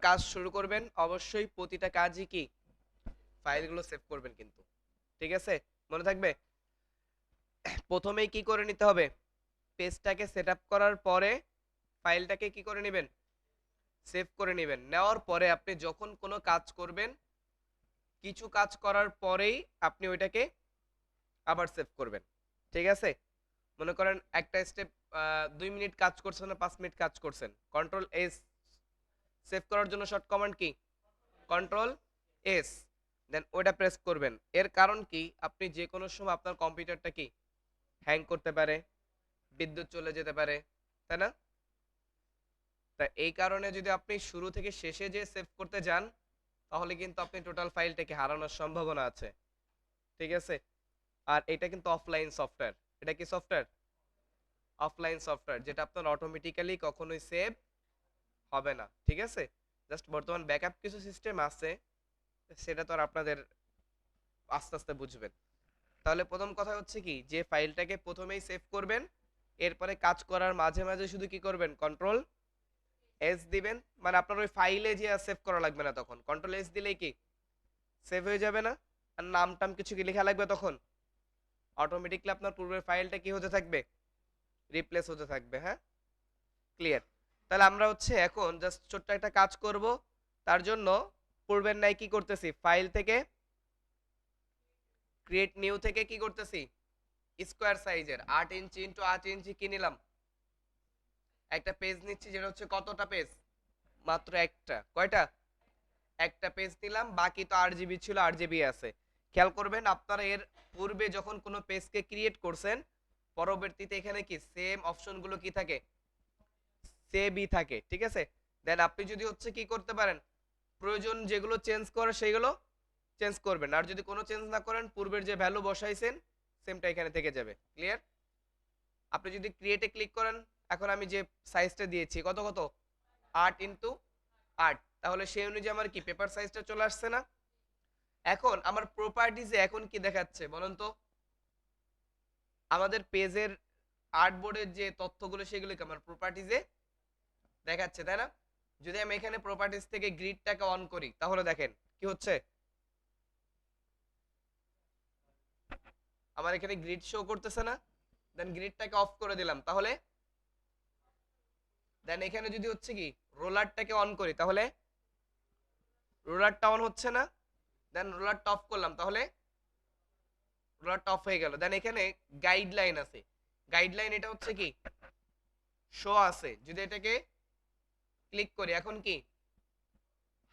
কাজ শুরু করবেন অবশ্যই প্রতিটা কাজই কি ফাইলগুলো সেভ করবেন কিন্তু, ঠিক আছে? মনে থাকবে প্রথমেই কি করে নিতে হবে, পেজটাকে সেটআপ করার পরে ফাইলটাকে কি করে নেবেন, সেভ করে নেবেন। নেওয়ার পরে আপনি যখন কোনো কাজ করবেন, কিছু কাজ করার পরেই আপনি ওইটাকে আবার সেভ করবেন, ঠিক আছে? মনে করেন একটা স্টেপ 2 মিনিট কাজ করছেন না 5 মিনিট কাজ করছেন, কন্ট্রোল এস। সেভ করার জন্য শর্ট কমান্ড কি, কন্ট্রোল এস। দেন ওটা প্রেস করবেন। এর কারণ কি, আপনি যে কোনো সময় আপনার কম্পিউটারটা কি হ্যাং করতে পারে, বিদ্যুৎ চলে যেতে পারে, তাই না? তা এই কারণে যদি আপনি শুরু থেকে শেষে যে সেভ করতে যান, তাহলে কিন্তু আপনি টোটাল ফাইলটাকে হারানোর সম্ভাবনা আছে, ঠিক আছে? আর এটা কিন্তু অফলাইন সফটওয়্যার। এটা কি সফটওয়্যার? অফলাইন সফটওয়্যার, যেটা আপনার অটোমেটিক্যালি কখনোই সেভ হবে না, ঠিক আছে? জাস্ট বর্তমান ব্যাকআপ কিছু সিস্টেম আছে, সেটা তো আর আপনাদের আস্তে আস্তে বুঝবেন। তাহলে প্রথম কথা হচ্ছে কি, যে ফাইলটাকে প্রথমেই সেভ করবেন, এরপরে কাজ করার মাঝে মাঝে শুধু কি করবেন, কন্ট্রোল এস দিবেন। মানে আপনার ওই ফাইলে যে সেভ করা লাগবে না, তখন কন্ট্রোল এস দিলেই কি সেভ হয়ে যাবে না? আর নাম টাম কিছু কি লেখা লাগবে তখন? অটোমেটিকলি আপনার পূর্বের ফাইলটা কি হতে থাকবে, রিপ্লেস হতে থাকবে। হ্যাঁ, ক্লিয়ার? তাহলে আমরা হচ্ছে এখন জাস্ট ছোট্ট একটা কাজ করব। তার জন্য পূর্বের নাই কি করতেছি, ফাইল থেকে ক্রিয়েট নিউ থেকে কি করতেছি, স্কোয়ার সাইজের 8 ইঞ্চি ইন্টু 8 ইঞ্চি কি নিলাম, একটা পেজ নিচ্ছি, যেটা হচ্ছে কতটা পেজ, মাত্র একটা। কয়টা? একটা পেজ নিলাম, বাকি তো 8 জিবি ছিল, 8 জিবি আছে। খেয়াল করবেন আপনারা এর পূর্বে যখন কোনো পেজকে ক্রিয়েট করছেন, পরবর্তীতে এখানে কি সেম অপশনগুলো কি থাকে, সেভই থাকে, ঠিক আছে? দেন আপনি যদি হচ্ছে কি করতে পারেন, প্রয়োজন যেগুলো চেঞ্জ করে সেগুলো চেঞ্জ করবেন, আর যদি কোনো চেঞ্জ না করেন পূর্বের যে ভ্যালু বসাইছেন সেমটা এখানে থেকে যাবে। ক্লিয়ার? আপনি যদি ক্রিয়েটে ক্লিক করেন, এখন আমি যে সাইজটা দিয়েছি কত কত, 8 ইন্টু 8, তাহলে সেই অনুযায়ী আমার কি পেপার সাইজটা চলে আসছে না? এখন আমার প্রপার্টিজে এখন কি দেখাচ্ছে বলেন তো, আমাদের পেজের আর্টবোর্ডের যে তথ্যগুলো সেগুলোকে আমার প্রপার্টিজে দেখাচ্ছে, তাই না? যদি আমি এখানে প্রপার্টিজ থেকে গ্রিডটাকে অন করি, তাহলে দেখেন কি হচ্ছে, আমার এখানে গ্রিড শো করতেছে না। দেন গ্রিডটাকে অফ করে দিলাম, তাহলে দেন এখানে যদি হচ্ছে কি রোলারটাকে অন করি, তাহলে রোলারটা অন হচ্ছে না। দেন রোলারটা অফ করলাম, তাহলে রোলারটা অফ হয়ে গেল। দেন এখানে গাইডলাইন আছে, গাইডলাইন এটা হচ্ছে কি শো আছে। যদি এটাকে ক্লিক করি, এখন কি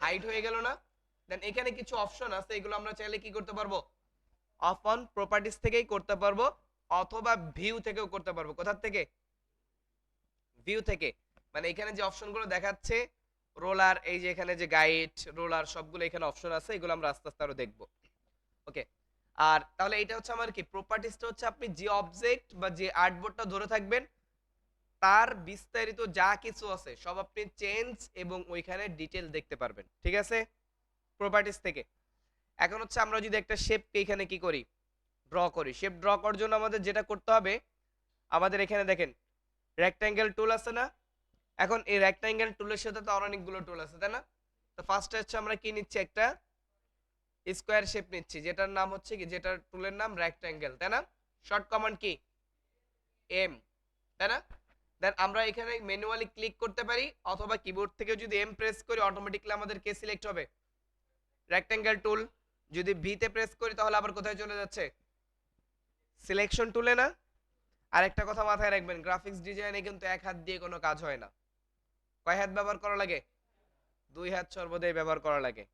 হাইড হয়ে গেল না? দেন এখানে কিছু অপশন আছে, এগুলো আমরা চাইলে কি করতে পারবো, অফ অন প্রপার্টিজ থেকেই করতে পারবো, অথবা ভিউ থেকেও করতে পারবো। কোথা থেকে? ভিউ থেকে। মানে এখানে যে অপশনগুলো দেখাচ্ছে, রোলার, এই যে এখানে যে গাইড, রোলার, সবগুলো এখানে অপশন আছে, এগুলো আমরা আস্তে আস্তে আরো দেখবো। ওকে। আর তাহলে এটা হচ্ছে আমার কি প্রপার্টিজটা, হচ্ছে আপনি যে অবজেক্ট বা যে আর্টবোর্ডটা ধরে থাকবেন, তার বিস্তারিত যা কিছু আছে সব আপনি চেঞ্জ এবং ওইখানে ডিটেল দেখতে পারবেন, ঠিক আছে? প্রপার্টিজ থেকে। এখন হচ্ছে আমরা যদি একটা শেপকে এখানে কি করি, ড্র করি, শেপ ড্র করার জন্য আমাদের যেটা করতে হবে, আমাদের এখানে দেখেন রেক্ট্যাঙ্গেল টুল আছে না? এখন এই রেক্ট্যাঙ্গেল টুলের সাথে তো অনেকগুলো টুল আছে, তাই না? তো ফার্স্টে হচ্ছে আমরা কি নিচ্ছি, একটা স্কোয়ার শেপ নিচ্ছি, যেটার নাম হচ্ছে কি, যেটার টুলের নাম রেক্ট্যাঙ্গেল, তাই না? শর্ট কমান্ড কি, এম, তাই না? দেন আমরা এখানে ম্যানুয়ালি ক্লিক করতে পারি, অথবা কিবোর্ড থেকে যদি এম প্রেস করি অটোমেটিক্যালি আমাদের কে সিলেক্ট হবে, রেক্ট্যাঙ্গেল টুল। যদি ভি তে প্রেস করি তাহলে আবার কোথায় চলে যাচ্ছে, সিলেকশন টুলে, না? আরেকটা কথা মাথায় রাখবেন, গ্রাফিক্স ডিজাইনে কিন্তু এক হাত দিয়ে কোনো কাজ হয় না। কয় হাত ব্যবহার করা লাগে? 2 হাত সর্বদাই ব্যবহার করা লাগে।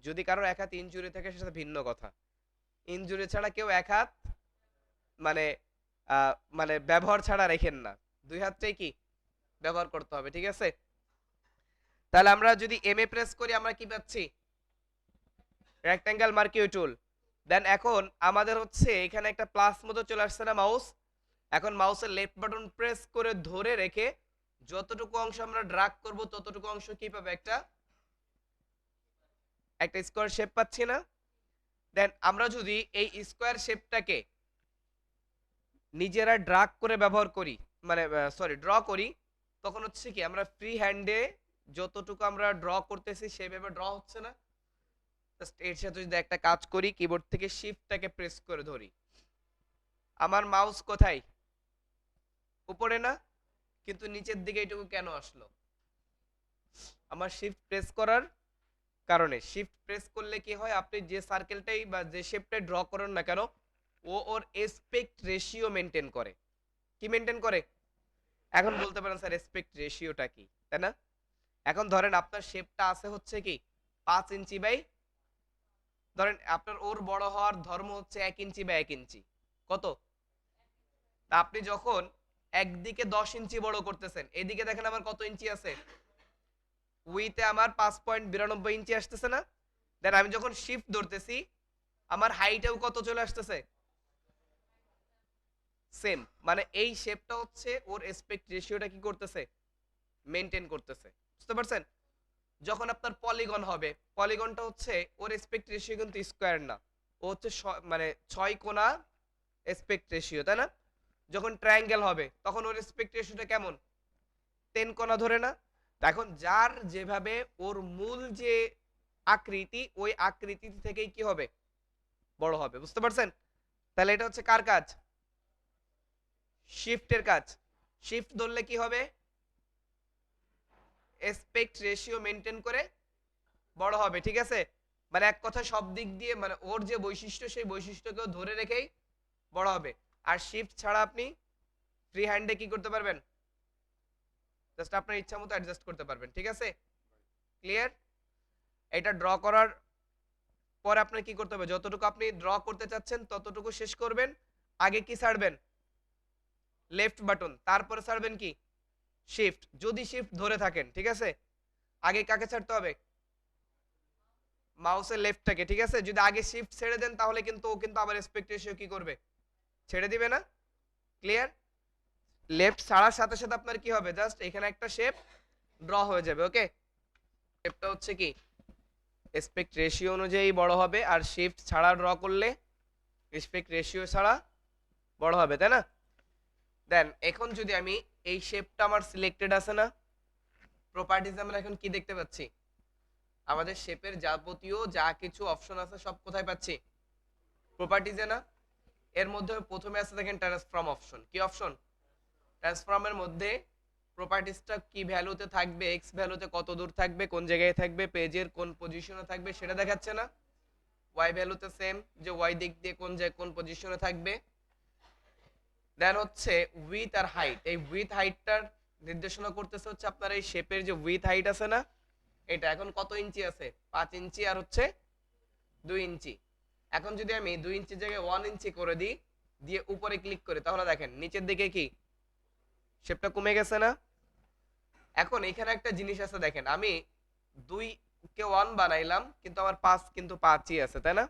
যদি কারোর এক হাত ইনজুরি থাকে সেটা ভিন্ন কথা, ইনজুরি ছাড়া কেউ এক হাত মানে মানে ব্যবহার ছাড়া রেখেন না, 2 হাতটাই কি ব্যবহার করতে হবে, ঠিক আছে? তাহলে আমরা যদি এম এ প্রেস করি আমরা কি পাচ্ছি, রেক্ট্যাঙ্গেল মার্কিউ টুল। দেন এখন আমাদের হচ্ছে এখানে একটা প্লাস মতো চলে আসছে না মাউস, এখন মাউসের লেফট বাটন প্রেস করে ধরে রেখে যতটুকু অংশ আমরা ড্রাগ করব ততটুকু অংশ কি পাবে, একটা একটা স্কোয়ার শেপ পাচ্ছি না? দেন আমরা যদি এই স্কোয়ার শেপটাকে নিজেরা ড্রাগ করে ব্যবহার করি, মানে সরি ড্র করি, তখন হচ্ছে কি আমরা ফ্রি হ্যান্ডে যতটুকু আমরা ড্র করতেছি সেভাবে ড্র হচ্ছে না। জাস্ট এর সাথে যদি একটা কাজ করি, কিবোর্ড থেকে শিফটটাকে প্রেস করে ধরি, আমার মাউস কোথায়? উপরে না? কিন্তু নিচের দিকে এইটুকু কেন আসলো? আমার শিফট প্রেস করার কারণে। শিফট প্রেস করলে কি হয়, আপনি যে সার্কেলটাই বা যে শেপটাই ড্র করেন না কেন, ও ওর এসপেক্ট রেশিও মেনটেন করে। কি মেনটেন করে? এখন বলতে পারেন স্যার এসপেক্ট রেশিওটা কি, তাই না? এখন ধরেন আপনার শেপটা আছে হচ্ছে কি 5 ইঞ্চি বাই, ধরেন আপনার ওর বড় হওয়ার ধর্ম হচ্ছে 1 ইঞ্চি বা 1 ইঞ্চি। কত? তা আপনি যখন একদিকে 10 ইঞ্চি বড় করতেছেন, এদিকে দেখেন আমার কত ইঞ্চি আছে, উইতে আমার 5.92 ইঞ্চি আসতেছে না? দেন আমি যখন শিফট ধরতেছি আমার হাইটেও কত চলে আসতেছে? সেম। মানে এই শেপটা হচ্ছে ওর এসপেক্ট রেশিওটা কি করতেছে? মেনটেন করতেছে। বুঝতে পারছেন? যখন আপনার পলিগন হবে, পলিগনটা হচ্ছে ওর এসপেক্ট রেশিও কিন্তু স্কোয়ার না, ও হচ্ছে মানে 6 কোণা এসপেক্ট রেশিও, তাই না? যখন ট্রায়াঙ্গেল হবে তখন ওর এসপেক্ট রেশিওটা কেমন? 10 কোণা ধরে না? এখন যার যেভাবে ওর মূল যে আকৃতি, ওই আকৃতি থেকেই কি হবে? বড় হবে। বুঝতে পারছেন? তাহলে এটা হচ্ছে কার কাজ? শিফটের কাজ। শিফট ধরলে কি হবে? এসপেক্ট রেশিও মেনটেন করে বড় হবে। ঠিক আছে? মানে এক কথা সব দিক দিয়ে, মানে ওর যে বৈশিষ্ট্য সেই বৈশিষ্ট্যকেও ধরে রেখেই বড় হবে। আর শিফট ছাড়া আপনি ফ্রি হ্যান্ডে কি করতে পারবেন? জাস্ট আপনার ইচ্ছা মতো অ্যাডজাস্ট করতে পারবেন। ঠিক আছে? ক্লিয়ার? এটা ড্র করার পর আপনার কি করতে হবে, যতটুকু আপনি ড্র করতে চাচ্ছেন ততটুকু শেষ করবেন। আগে কি ছাড়বেন? Left button. তারপরে ছাড়বেন কি? শিফট। যদি শিফট ধরে থাকেন, ঠিক আছে? আগে কাকে ছাড়তে হবে? মাউসের লেফটটাকে। ঠিক আছে? যদি আগে শিফট ছেড়ে দেন তাহলে কিন্তু ও কিন্তু আবার এসপেক্ট রেশিও কি করবে? ছেড়ে দিবে না? ক্লিয়ার? লেফট ছাড়ার সাথে সাথে আপনার কি হবে, জাস্ট এখানে একটা শেপ ড্র হয়ে যাবে। ওকে? শেপটা হচ্ছে কি এসপেক্ট রেশিও অনুযায়ী বড় হবে, আর শিফট ছাড়া ড্র করলে এসপেক্ট রেশিও ছাড়া বড় হবে, তাই না? দেন এখন যদি আমি এই শেপটা আমার সিলেক্টেড আছে না, প্রপার্টিজ আমরা এখন কি দেখতে পাচ্ছি? আমাদের শেপের যাবতীয় যা কিছু অপশন আছে সব কোথায় পাচ্ছি? প্রপার্টিজে না? এর মধ্যে প্রথমে আছে দেখেন ট্রান্সফর্ম অপশন। কি অপশন? ট্রান্সফর্মের মধ্যে প্রপার্টিসটা কি ভ্যালুতে থাকবে, এক্স ভ্যালুতে কত দূর থাকবে, কোন জায়গায় থাকবে, পেজের কোন পজিশনে থাকবে সেটা দেখাচ্ছে না? ওয়াই ভ্যালুতে সেম, যে ওয়াই দিক দিয়ে কোন কোন পজিশনে থাকবে। দেন হচ্ছে উইথ আর হাইট। এই উইথ হাইটটার নির্দেশনা করতেছে হচ্ছে আপনার এই শেপের যে উইথ হাইট আছে না, এটা এখন কত ইঞ্চি আছে? 5 ইঞ্চি আর হচ্ছে 2 ইঞ্চি। এখন যদি আমি 2 ইঞ্চির জায়গায় 1 ইঞ্চি করে দিই, দিয়ে উপরে ক্লিক করি, তাহলে দেখেন নিচের দিকে কি শেপটা কমে গেছে না? এখন এখানে একটা জিনিস আছে দেখেন, আমি 2 কে 1 বানাইলাম কিন্তু আমার 5 কিন্তু 5ই আছে, তাই না?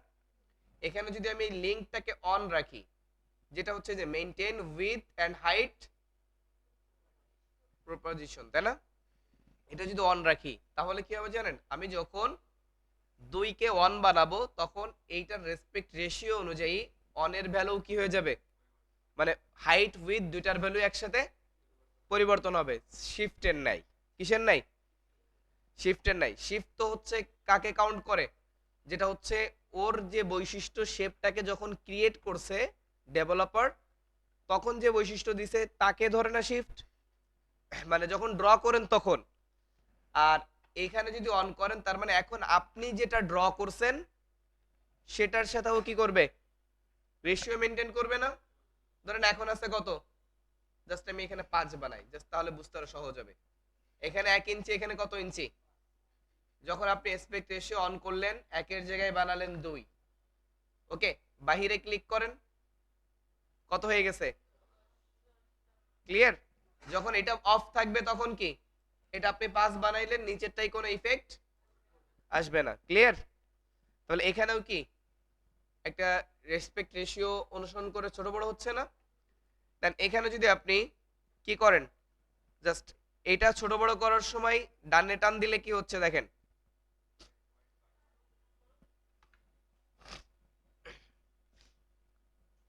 এখানে যদি আমি লিংকটাকে অন রাখি, যেটা হচ্ছে যে maintain with and height proposition, তাই না? এটা যদি অন রাখি তাহলে কি হবে জানেন, আমি যখন 2 কে 1 বানাবো তখন এইটার রেসপেক্ট রেশিও অনুযায়ী অনের ভ্যালু কি হয়ে যাবে, মানে হাইট উইথ দুইটার ভ্যালু একসাথে পরিবর্তন হবে। শিফটের নাই। কিসের নাই? শিফটের নাই। শিফট তো হচ্ছে কাকে কাউন্ট করে, যেটা হচ্ছে ওর যে বৈশিষ্ট্য শেপটাকে যখন ক্রিয়েট করছে ডেভেলপার, তখন যে বৈশিষ্ট্য দিছে তাকে ধরে না শিফট, মানে যখন ড্র করেন তখন। আর এখানে যদি অন করেন তার মানে এখন আপনি যেটা ড্র করছেন সেটার সাথেও কি করবে? রেশিও মেনটেন করবে না? ধরেন এখন আছে কত, জাস্ট আমি এখানে 5 বানাই জাস্ট, তাহলে বুঝতে আরো সহজ হবে। এখানে 1 ইঞ্চি, এখানে কত ইঞ্চি? যখন আপনি এসপেক্ট রেশিও অন করলেন, 1 এর জায়গায় বানালেন 2। ওকে? বাহিরে ক্লিক করেন, কত হয়ে গেছে? ক্লিয়ার? যখন এটা অফ থাকবে তখন কি, এটা আপনি 5 বানাইলেন, নিচেরটাই কোনো ইফেক্ট আসবে না। ক্লিয়ার? তাহলে এখানেও কি একটা রেসপেক্ট রেশিও অনুসরণ করে ছোট বড় হচ্ছে না? দেন এখানে যদি আপনি কি করেন, জাস্ট এটা ছোট বড় করার সময় ডানে টান দিলে কি হচ্ছে দেখেন,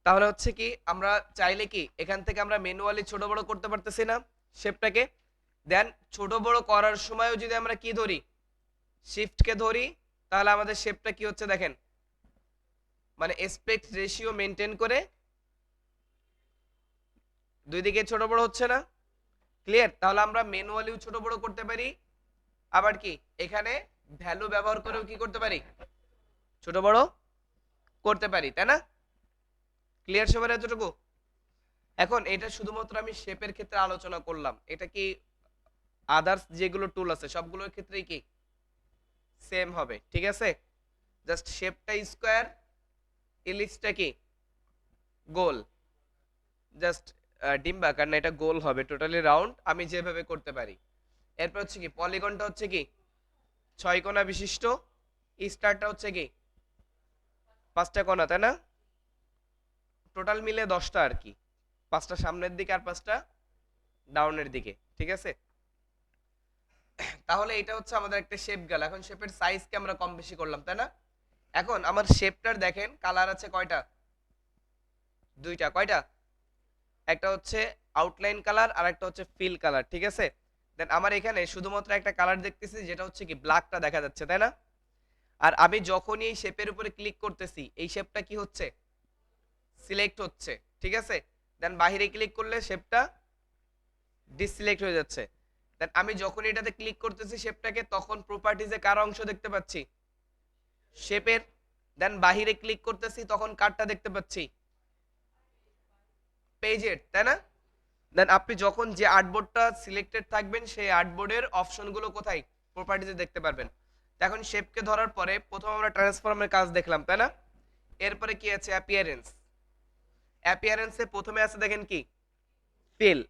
তাহলে হচ্ছে কি আমরা চাইলে কি এখান থেকে আমরা ম্যানুয়ালি ছোট বড় করতে পারতেছি না শেপটাকে? দেন ছোট বড় করার সময়ও যদি আমরা কি ধরি, শিফটকে ধরি, তাহলে আমাদের শেপটা কি হচ্ছে দেখেন, মানে এসপেক্ট রেশিও মেনটেন করে দুই দিকে ছোট বড় হচ্ছে না। ক্লিয়ার? তাহলে আমরা ম্যানুয়ালিও ছোট বড় করতে পারি, আবার কি এখানে ভ্যালু ব্যবহার করেও কি করতে পারি, ছোট বড় করতে পারি, তাই না? ক্লিয়ার সবার এতটুকু? এখন এটা শুধুমাত্র আমি শেপের ক্ষেত্রে আলোচনা করলাম, এটা কি আদার্স যেগুলো টুল আছে সবগুলোর ক্ষেত্রেই কি সেম হবে, ঠিক আছে? জাস্ট শেপটা স্কোয়ার, ইলিপসটা কি গোল, জাস্ট ডিম্বাকার না, এটা গোল হবে, টোটালি রাউন্ড আমি যেভাবে করতে পারি। এরপর হচ্ছে কি পলিগনটা হচ্ছে কি 6 কোণা বিশিষ্ট, স্টারটা হচ্ছে কি 5টা কোণা, তাই না? টোটাল মিলে 10টা আর কি, 5টা সামনের দিকে আর 5টা ডাউনের দিকে, ঠিক আছে? তাহলে এটা হচ্ছে আমাদের একটা শেপ গেল। এখন শেপের সাইজকে আমরা কম বেশি করলাম, তাই না? এখন আমার শেপটার দেখেন কালার আছে কয়টা, দুইটা। কয়টা? একটা হচ্ছে আউটলাইন কালার আর একটা হচ্ছে ফিল কালার, ঠিক আছে? দেন আমার এখানে শুধুমাত্র একটা কালার দেখতেছি যেটা হচ্ছে কি ব্ল্যাকটা দেখা যাচ্ছে, তাই না? আর আমি যখনই এই শেপের উপরে ক্লিক করতেছি এই শেপটা কি হচ্ছে, সিলেক্ট হচ্ছে, ঠিক আছে? দেন বাইরে ক্লিক করলে শেপটা ডিসিলেক্ট হয়ে যাচ্ছে। দেন আমি যখন এটাতে ক্লিক করতেছি শেপটাকে, তখন প্রপার্টিজে কার অংশ দেখতে পাচ্ছি, শেপের। দেন বাহিরে ক্লিক করতেছি তখন কারটা দেখতে পাচ্ছি, পেজের, তাই না? দেন আপনি যখন যে আর্টবোর্ডটা সিলেক্টেড থাকবেন সেই আর্টবোর্ডের অপশনগুলো কোথায়, প্রপার্টিজে দেখতে পারবেন। এখন শেপকে ধরার পরে প্রথম আমরা ট্রান্সফর্মের কাজ দেখলাম, তাই না? এরপরে কি আছে অ্যাপিয়ারেন্স। অ্যাপিয়ারেন্সে প্রথমে আছে দেখেন কি ফিল।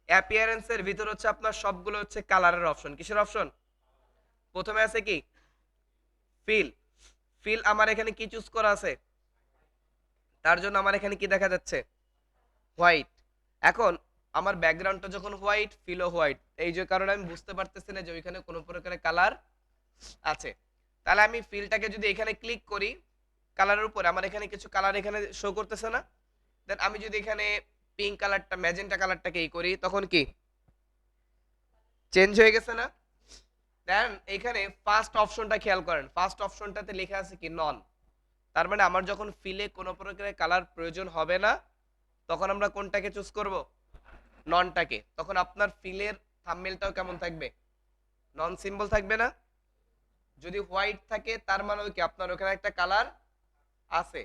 অ্যাপিয়ারেন্সের ভিতর হচ্ছে আপনার সবগুলো হচ্ছে কালারের অপশন। কিসের অপশন? প্রথমে আছে কি ফিল। ফিল আমার এখানে কি চুজ করা আছে, তার জন্য আমার এখানে কি দেখা যাচ্ছে, হোয়াইট। এখন আমার ব্যাকগ্রাউন্ডটা যখন হোয়াইট, ফিলও হোয়াইট, এই যে কারণে আমি বুঝতে পারতেছি না যে ওইখানে কোনো প্রকারের কালার আছে। তাহলে আমি ফিলটাকে যদি এখানে ক্লিক করি কালারের উপরে, আমার এখানে কিছু কালার এখানে শো করতেছে না? দেন আমি যদি এখানে পিঙ্ক কালারটা, ম্যাজেন্টা কালারটাকে এই করি, তখন কি চেঞ্জ হয়ে গেছে না? দেন এখানে ফার্স্ট অপশনটা খেয়াল করেন, ফার্স্ট অপশনটাতে লেখা আছে কি নন। তার মানে আমার যখন ফিলে কোনো প্রকারের কালার প্রয়োজন হবে না, তখন আমরা কোনটাকে চুজ করব, ননটাকে। তখন আপনার ফিলের থাম্বনেলটাও কেমন থাকবে, নন সিম্বল থাকবে না? যদি হোয়াইট থাকে তার মানে কি আপনার ওখানে একটা কালার আছে,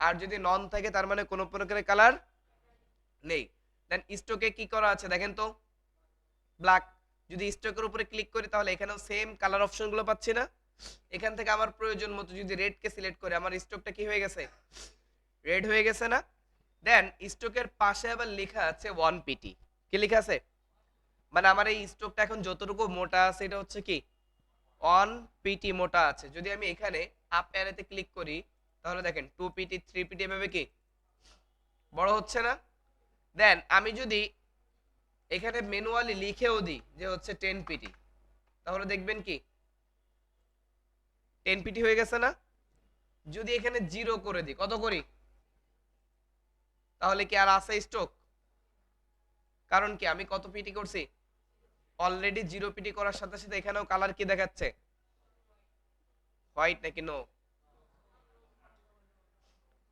আর যদি নন থাকে তার মানে কোনো প্রকারের কালার নেই। দেন স্টকে কি করা আছে দেখেন তো, ব্ল্যাক। যদি স্টকের উপরে ক্লিক করি তাহলে এখানেও সেম কালার অপশনগুলো পাচ্ছি না? এখান থেকে আমার প্রয়োজন মতো যদি রেডকে সিলেক্ট করি, আমার স্টকটা কি হয়ে গেছে, রেড হয়ে গেছে না? দেন স্টকের পাশে আবার লেখা আছে 1pt। কি লেখা আছে? মানে আমার এই স্টকটা এখন যতটুকু মোটা আছে এটা হচ্ছে কি 1pt মোটা আছে। যদি আমি এখানে আপ অ্যারোতে ক্লিক করি তাহলে দেখেন 2pt 3pt এভাবে কি বড় হচ্ছে না? দেন আমি যদি এখানে ম্যানুয়ালি লিখেও দিই যে হচ্ছে 10pt, তাহলে দেখবেন কি 10pt হয়ে গেছে না? যদি এখানে 0 করে দিই, কত করি, তাহলে কি আর আছে স্টক? কারণ কি আমি কত পিটি করছি, অলরেডি 0pt করার সাথে সাথে এখানেও কালার কি দেখাচ্ছে, হোয়াইট নাকি নো?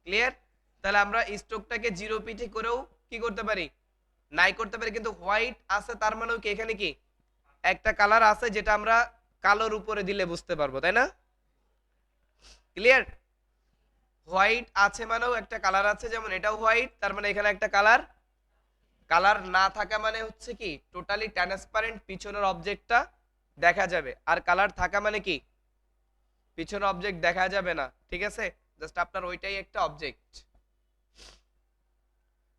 ক্লিয়ার? তাহলে আমরা স্টকটাকে 0pt করেও কি করতে পারি, নাই করতে পারি, কিন্তু হোয়াইট আছে তার মানেও কি এখানে কি একটা কালার আছে যেটা আমরা কালোর উপরে দিলে বুঝতে পারবো, তাই না? ক্লিয়ার? হোয়াইট আছে মানেও একটা কালার আছে, যেমন এটাও হোয়াইট, তার মানে এখানে একটা কালার। কালার না থাকা মানে হচ্ছে কি টোটালি ট্রান্সপারেন্ট, পিছনের অবজেক্টটা দেখা যাবে। আর কালার থাকা মানে কি পিছনের অবজেক্ট দেখা যাবে না, ঠিক আছে? জাস্ট আপনার ওইটাই একটা অবজেক্ট।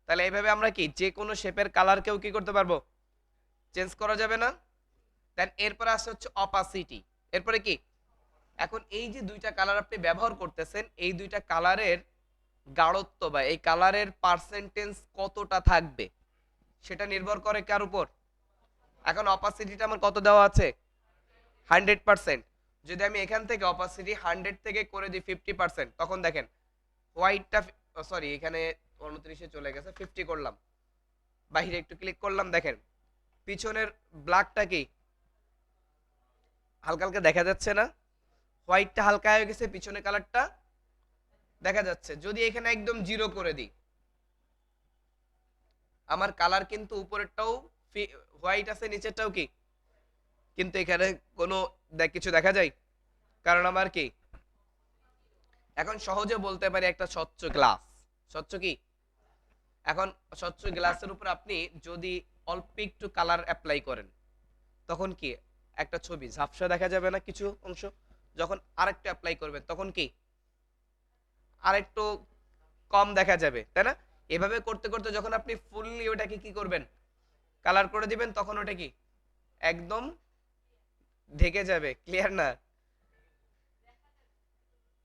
তাহলে এইভাবে আমরা কি যে কোনো শেপের কালারকেও কি করতে পারবো, চেঞ্জ করা যাবে না? দেন এরপরে আসছে হচ্ছে অপাসিটি। এরপরে কি, এখন এই যে দুইটা কালার আপনি ব্যবহার করতেছেন, এই দুইটা কালারের গাঢ়ত্ব বা এই কালারের পার্সেন্টেজ কতটা থাকবে সেটা নির্ভর করে কার উপর। এখন অপাসিটিটা আমার কত দেওয়া আছে, 100%। যদি আমি এখান থেকে অপাসিটি 100 থেকে করে দিই 50%, তখন দেখেন হোয়াইটটা, সরি এখানে 29-এ চলে গেছে, 50 করলাম, বাহিরে একটু ক্লিক করলাম, দেখেন পিছনের ব্ল্যাকটা কি হালকা হালকা দেখা যাচ্ছে না, হোয়াইটটা হালকা হয়ে গেছে, পিছনে কালারটা দেখা যাচ্ছে। যদি এখানে একদম জিরো করে দিই, আমার কালার কিন্তু উপরেরটাও হোয়াইট আছে, নিচেরটাও কি, কিন্তু এখানে কোনো কিছু দেখা যায়, কারণ আমার কি, এখন সহজে বলতে পারি একটা স্বচ্ছ গ্লাস, স্বচ্ছ কি, এখন স্বচ্ছ গ্লাসের উপর আপনি যদি অল্প একটু কালার অ্যাপ্লাই করেন, তখন কি একটা ছবি ঝাপসা দেখা যাবে না কিছু অংশ, যখন আরেকটু অ্যাপ্লাই করবেন তখন কি আরেকটু কম দেখা যাবে, তাই না? এভাবে করতে করতে যখন আপনি ফুললি ওটাকে কি করবেন, কালার করে দিবেন, তখন ওটা কি একদম ঢেকে যাবে। ক্লিয়ার না?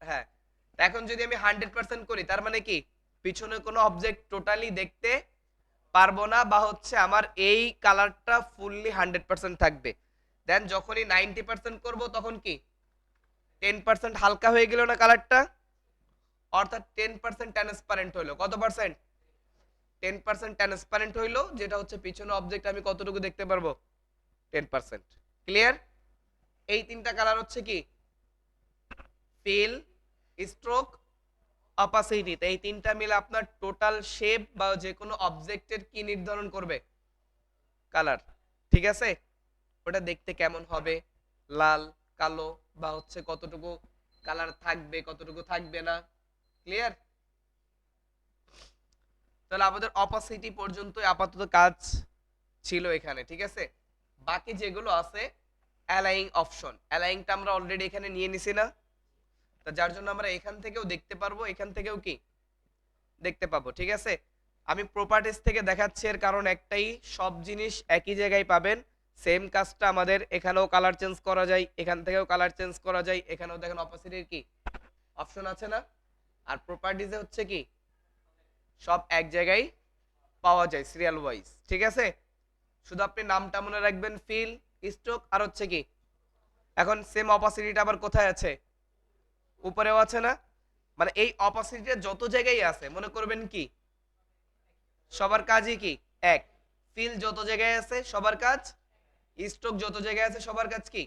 হ্যাঁ। এখন যদি আমি 100% করি, তার মানে কি পিছনে কোনো অবজেক্ট টোটালি দেখতে পারবো না, বা হচ্ছে আমার এই কালারটা ফুললি 100% থাকবে। দেন যখনই 90% করব, তখন কি 10% হালকা হয়ে গেল না কালারটা, অর্থাৎ 10% ট্রান্সপারেন্ট হইলো। কত পার্সেন্ট? 10% ট্রান্সপারেন্ট হইলো, যেটা হচ্ছে পিছনে অবজেক্ট আমি কতটুকু দেখতে পারবো, 10%। ক্লিয়ার? এই তিনটা কালার হচ্ছে কি ফিল, স্ট্রোক, অপাসিটি। এই তিনটা মিলে আপনার টোটাল শেপ বা যে কোনো অবজেক্টের কি নির্ধারণ করবে, কালার। ঠিক আছে? ওটা দেখতে কেমন হবে, লাল, কালো, বা হচ্ছে কতটুকু কালার থাকবে, কতটুকু থাকবে না। ক্লিয়ার? তাহলে আমাদের অপাসিটি পর্যন্ত আপাতত কাজ ছিল এখানে। ঠিক আছে, বাকি যেগুলো আছে অ্যালাইং অপশন, অ্যালাইংটা আমরা অলরেডি এখানে নিয়ে নিছি না, তা যার জন্য আমরা এখান থেকেও দেখতে পারবো, এখান থেকেও কি দেখতে পাবো। ঠিক আছে, আমি প্রপার্টিজ থেকে দেখাচ্ছি, এর কারণ একটাই, সব জিনিস একই জায়গায় পাবেন। সেম কাজটা আমাদের এখানেও কালার চেঞ্জ করা যায়, এখান থেকেও কালার চেঞ্জ করা যায়, এখানেও দেখেন অপাসিটির কি অপশন আছে না, আর প্রপার্টিজে হচ্ছে কি সব এক জায়গায় পাওয়া যায় সিরিয়াল ওয়াইজ। ঠিক আছে, শুধু আপনি নামটা মনে রাখবেন, ফিল, স্ট্রোক, আর হচ্ছে কি, এখন সেম অপাসিটিটা আবার কোথায় আছে, উপরেও আছে না, মানে এই অপাসিটিটা যত জায়গায় আছে মনে করবেন কি সবার কাজই কি এক। ফিল যত জায়গায় আছে সবার কাজ, স্ট্রোক যত জায়গায় আছে সবার কাজ কি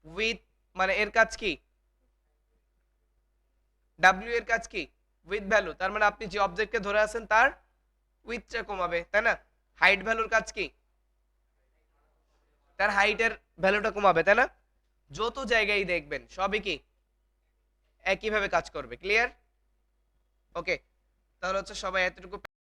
উইথ, মানে এর কাজ কি ডাব্লিউ এর কাজ কি উইথ ভ্যালু, তার মানে আপনি যে অবজেক্টকে ধরে আছেন তার উইথটা কমাবে, তাই না? হাইট ভ্যালুর কাজ কি তার হাইটের ভ্যালুটা কমাবে, তাই না? যত জায়গায় দেখবেন সবই কি একইভাবে কাজ করবে। ক্লিয়ার? ওকে, তাহলে হচ্ছে সবাই এতটুকু